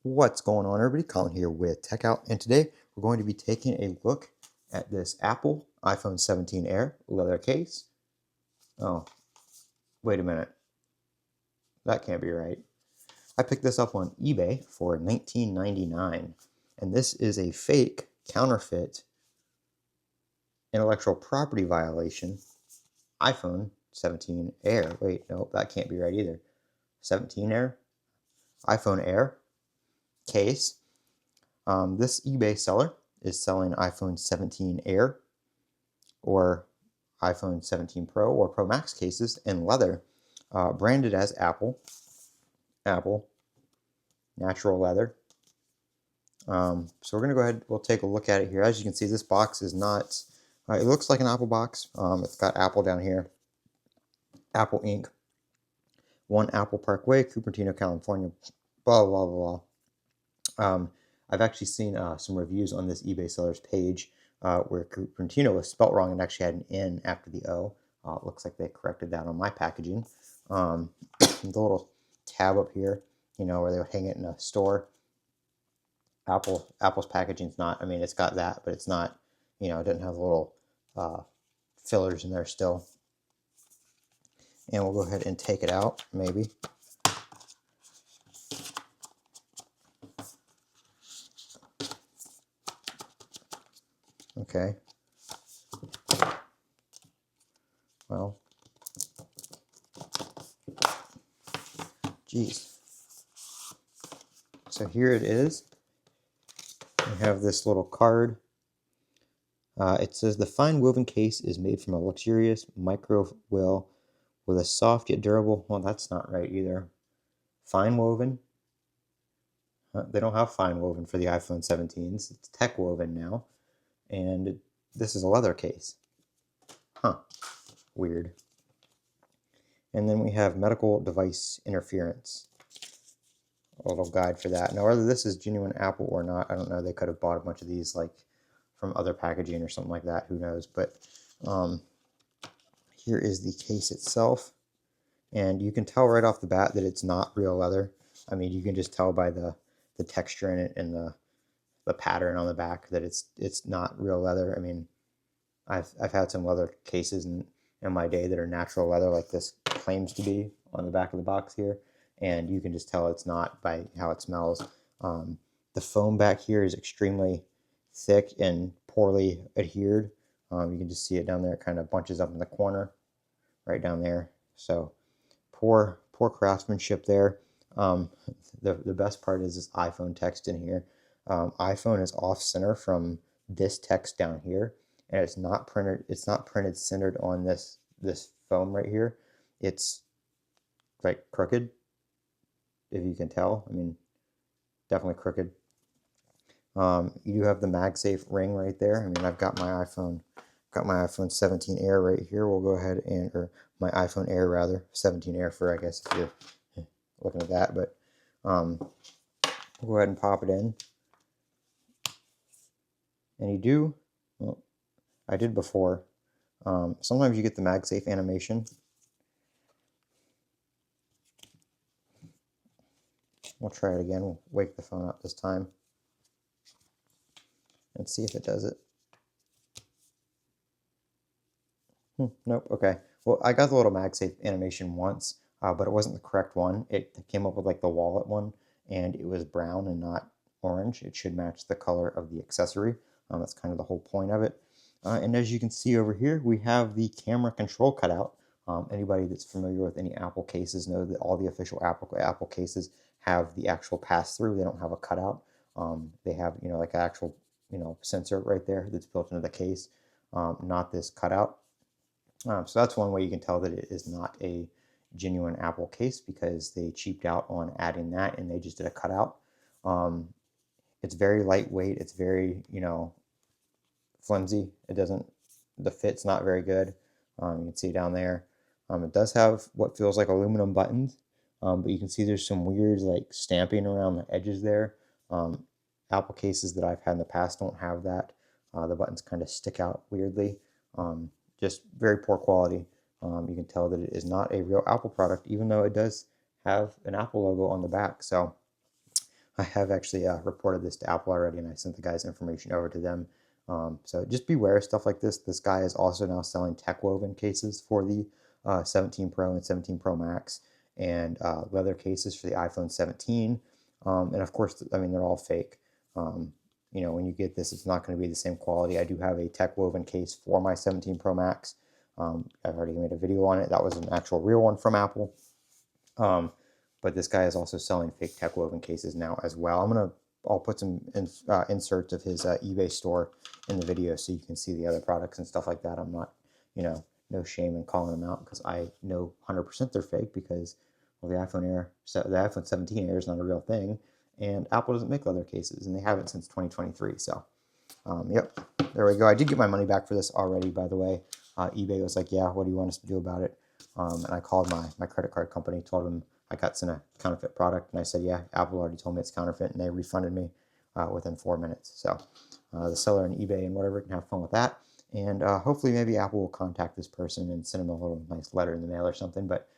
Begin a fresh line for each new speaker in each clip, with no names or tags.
What's going on, everybody? Colin here with Techout, and today we're going to be taking a look at this Apple iPhone 17 Air leather case. Oh, wait a minute. That can't be right. I picked this up on eBay for $19.99, and this is a fake counterfeit intellectual property violation iPhone 17 Air. Wait, no, that can't be right either. 17 Air? iPhone Air case. This eBay seller is selling iPhone 17 Air or iPhone 17 Pro or Pro Max cases in leather, branded as Apple natural leather. So we're going to go ahead, we'll take a look at it here. As you can see, this box is not, it looks like an Apple box. It's got Apple down here, Apple Inc., 1 Apple Parkway, Cupertino, California, blah, blah, blah, blah. I've actually seen some reviews on this eBay seller's page where Cupertino was spelt wrong and actually had an N after the O. It looks like they corrected that on my packaging. The little tab up here, you know, where they would hang it in a store. Apple's packaging's not, I mean, it's got that, but it's not, you know, it doesn't have the little fillers in there still. And we'll go ahead and take it out, maybe. Okay. Well, geez. So here it is. We have this little card. It says the fine woven case is made from a luxurious micro will with a soft yet durable. Well, that's not right either. Fine woven. They don't have fine woven for the iPhone 17s. It's tech woven now. And this is a leather case. Huh. Weird. And then we have medical device interference. A little guide for that. Now, whether this is genuine Apple or not, I don't know. They could have bought a bunch of these like from other packaging or something like that. Who knows? But here is the case itself. And you can tell right off the bat that it's not real leather. I mean, you can just tell by the texture in it and the pattern on the back that it's not real leather. I mean, I've had some leather cases in my day that are natural leather, like this claims to be on the back of the box here, and you can just tell it's not by how it smells. The foam back here is extremely thick and poorly adhered. You can just see it down there. It kind of bunches up in the corner, right down there. So poor craftsmanship there. The best part is this iPhone text in here. iPhone is off center from this text down here, and it's not printed centered on this foam right here. It's like crooked, if you can tell. I mean, definitely crooked. You do have the MagSafe ring right there. I mean, I've got my iPhone 17 Air right here. We'll go ahead and, or my iPhone Air rather, 17 Air for, I guess, if you're looking at that. But we'll go ahead and pop it in. And you do, well, I did before. Sometimes you get the MagSafe animation. We'll try it again. We'll wake the phone up this time and see if it does it. Nope. Okay. Well, I got the little MagSafe animation once, but it wasn't the correct one. It came up with like the wallet one, and it was brown and not orange. It should match the color of the accessory. That's kind of the whole point of it. And as you can see over here, we have the camera control cutout. Anybody that's familiar with any Apple cases know that all the official Apple cases have the actual pass-through. They don't have a cutout. They have, you know, like an actual, you know, sensor right there that's built into the case, not this cutout. So that's one way you can tell that it is not a genuine Apple case, because they cheaped out on adding that and they just did a cutout. It's very lightweight. It's very, you know, flimsy. The fit's not very good. You can see down there. It does have what feels like aluminum buttons, but you can see there's some weird like stamping around the edges there. Apple cases that I've had in the past don't have that. The buttons kind of stick out weirdly. Just very poor quality. You can tell that it is not a real Apple product, even though it does have an Apple logo on the back. So I have actually reported this to Apple already, and I sent the guy's information over to them. So just beware of stuff like this. This guy is also now selling tech woven cases for the 17 Pro and 17 Pro Max, and leather cases for the iPhone 17. And of course, I mean, they're all fake. You know, when you get this, it's not going to be the same quality. I do have a tech woven case for my 17 Pro Max. I've already made a video on it. That was an actual real one from Apple. But this guy is also selling fake tech woven cases now as well. I'll put some inserts of his eBay store in the video so you can see the other products and stuff like that. I'm not, you know, no shame in calling them out because I know 100% they're fake because, well, the iPhone 17 Air is not a real thing, and Apple doesn't make leather cases, and they haven't since 2023. So, yep, there we go. I did get my money back for this already, by the way. eBay was like, yeah, what do you want us to do about it? And I called my credit card company, told them I got sent a counterfeit product, and I said, yeah, Apple already told me it's counterfeit, and they refunded me within 4 minutes. So the seller and eBay and whatever can have fun with that. And hopefully maybe Apple will contact this person and send them a little nice letter in the mail or something. But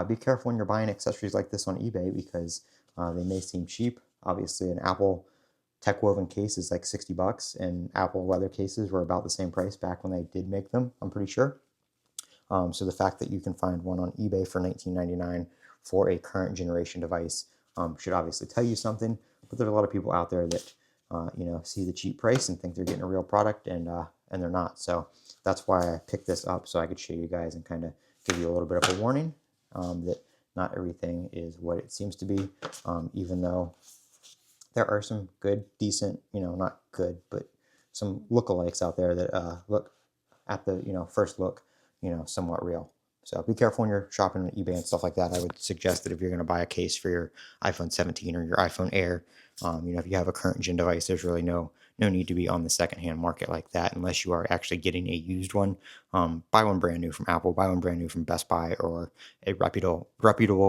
be careful when you're buying accessories like this on eBay because they may seem cheap. Obviously, an Apple tech woven case is like 60 bucks, and Apple leather cases were about the same price back when they did make them, I'm pretty sure. So the fact that you can find one on eBay for $19.99 for a current generation device should obviously tell you something. But there's a lot of people out there that you know, see the cheap price and think they're getting a real product, and they're not. So that's why I picked this up so I could show you guys and kind of give you a little bit of a warning that not everything is what it seems to be, even though there are some good, decent, you know, not good, but some lookalikes out there that look at the, you know, first look, you know, somewhat real. So be careful when you're shopping on eBay and stuff like that. I would suggest that if you're going to buy a case for your iPhone 17 or your iPhone Air, you know, if you have a current gen device, there's really no need to be on the secondhand market like that unless you are actually getting a used one. Buy one brand new from Apple, buy one brand new from Best Buy or a reputable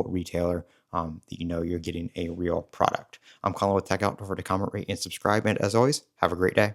retailer that you know you're getting a real product. I'm Colin with Techout. Don't forget to comment, rate, and subscribe. And as always, have a great day.